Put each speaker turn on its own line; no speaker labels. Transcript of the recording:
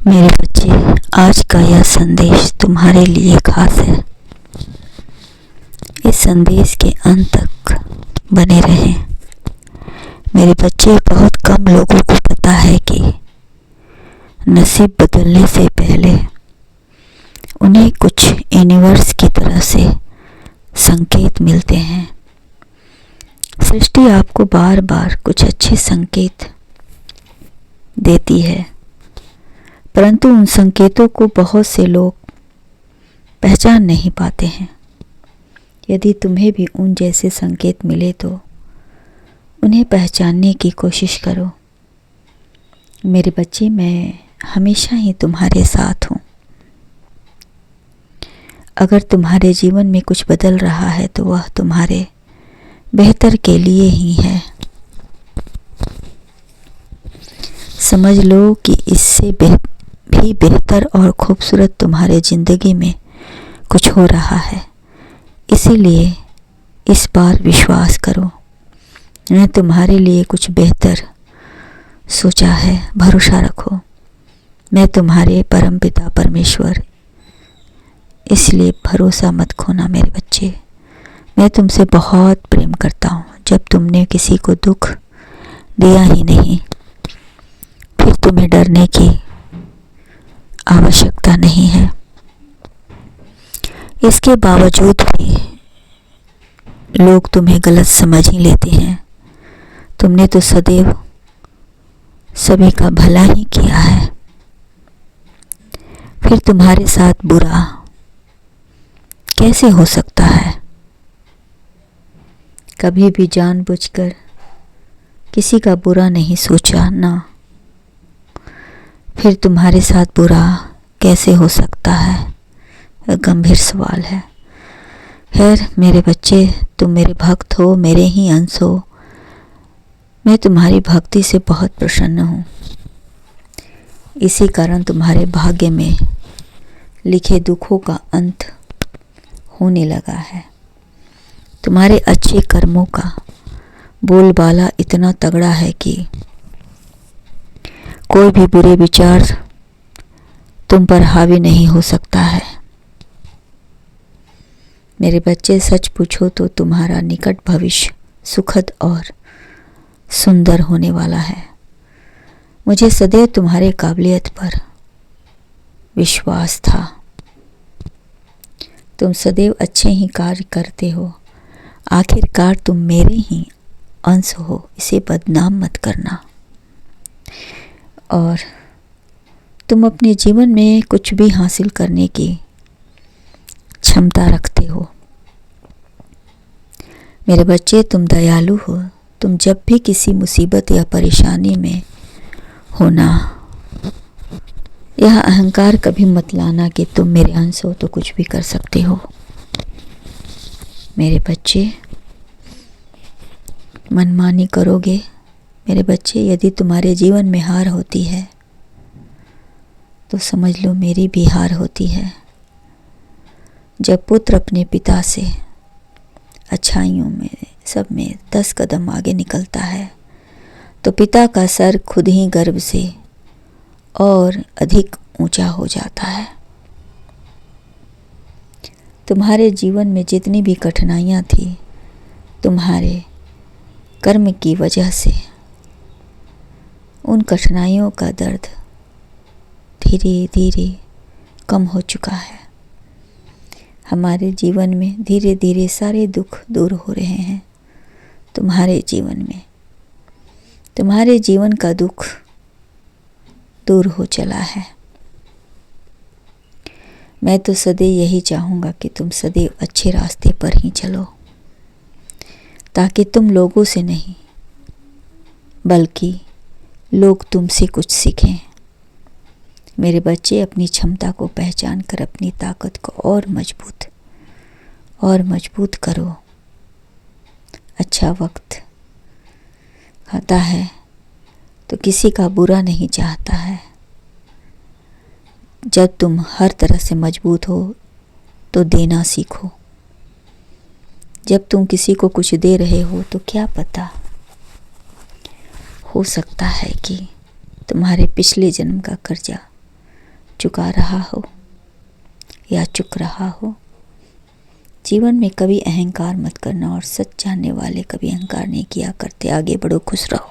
मेरे बच्चे, आज का यह संदेश तुम्हारे लिए खास है। इस संदेश के अंत तक बने रहें। मेरे बच्चे, बहुत कम लोगों को पता है कि नसीब बदलने से पहले उन्हें कुछ यूनिवर्स की तरफ से संकेत मिलते हैं। सृष्टि आपको बार बार कुछ अच्छे संकेत देती है, परंतु उन संकेतों को बहुत से लोग पहचान नहीं पाते हैं। यदि तुम्हें भी उन जैसे संकेत मिले तो उन्हें पहचानने की कोशिश करो। मेरे बच्चे, मैं हमेशा ही तुम्हारे साथ हूँ। अगर तुम्हारे जीवन में कुछ बदल रहा है तो वह तुम्हारे बेहतर के लिए ही है। समझ लो कि इससे भी बेहतर और खूबसूरत तुम्हारे ज़िंदगी में कुछ हो रहा है। इसीलिए इस बार विश्वास करो, मैं तुम्हारे लिए कुछ बेहतर सोचा है। भरोसा रखो, मैं तुम्हारे परमपिता परमेश्वर। इसलिए भरोसा मत खोना मेरे बच्चे। मैं तुमसे बहुत प्रेम करता हूँ। जब तुमने किसी को दुख दिया ही नहीं, फिर तुम्हें डरने की आवश्यकता नहीं है। इसके बावजूद भी लोग तुम्हें गलत समझ ही लेते हैं। तुमने तो सदैव सभी का भला ही किया है, फिर तुम्हारे साथ बुरा कैसे हो सकता है? कभी भी जानबूझकर किसी का बुरा नहीं सोचा ना, फिर तुम्हारे साथ बुरा कैसे हो सकता है? यह गंभीर सवाल है। खैर मेरे बच्चे, तुम मेरे भक्त हो, मेरे ही अंश हो। मैं तुम्हारी भक्ति से बहुत प्रसन्न हूँ। इसी कारण तुम्हारे भाग्य में लिखे दुखों का अंत होने लगा है। तुम्हारे अच्छे कर्मों का बोलबाला इतना तगड़ा है कि कोई भी बुरे विचार तुम पर हावी नहीं हो सकता है। मेरे बच्चे, सच पूछो तो तुम्हारा निकट भविष्य सुखद और सुंदर होने वाला है। मुझे सदैव तुम्हारे काबिलियत पर विश्वास था। तुम सदैव अच्छे ही कार्य करते हो। आखिरकार तुम मेरे ही अंश हो, इसे बदनाम मत करना। और तुम अपने जीवन में कुछ भी हासिल करने की क्षमता रखते हो। मेरे बच्चे, तुम दयालु हो। तुम जब भी किसी मुसीबत या परेशानी में होना, यह अहंकार कभी मत लाना कि तुम मेरे अंश हो तो कुछ भी कर सकते हो। मेरे बच्चे, मनमानी करोगे? मेरे बच्चे, यदि तुम्हारे जीवन में हार होती है तो समझ लो मेरी भी हार होती है। जब पुत्र अपने पिता से अच्छाइयों में सब में 10 कदम आगे निकलता है तो पिता का सर खुद ही गर्व से और अधिक ऊंचा हो जाता है। तुम्हारे जीवन में जितनी भी कठिनाइयाँ थी, तुम्हारे कर्म की वजह से उन कठिनाइयों का दर्द धीरे धीरे कम हो चुका है। हमारे जीवन में धीरे धीरे सारे दुख दूर हो रहे हैं। तुम्हारे जीवन में तुम्हारे जीवन का दुख दूर हो चला है। मैं तो सदैव यही चाहूँगा कि तुम सदैव अच्छे रास्ते पर ही चलो, ताकि तुम लोगों से नहीं बल्कि लोग तुमसे कुछ सीखें। मेरे बच्चे, अपनी क्षमता को पहचान कर अपनी ताकत को और मजबूत करो। अच्छा वक्त आता है तो किसी का बुरा नहीं चाहता है। जब तुम हर तरह से मजबूत हो तो देना सीखो। जब तुम किसी को कुछ दे रहे हो तो क्या पता, हो सकता है कि तुम्हारे पिछले जन्म का कर्जा चुका रहा हो या चुक रहा हो, जीवन में कभी अहंकार मत करना, और सच जानने वाले कभी अहंकार नहीं किया करते। आगे बढ़ो, खुश रहो।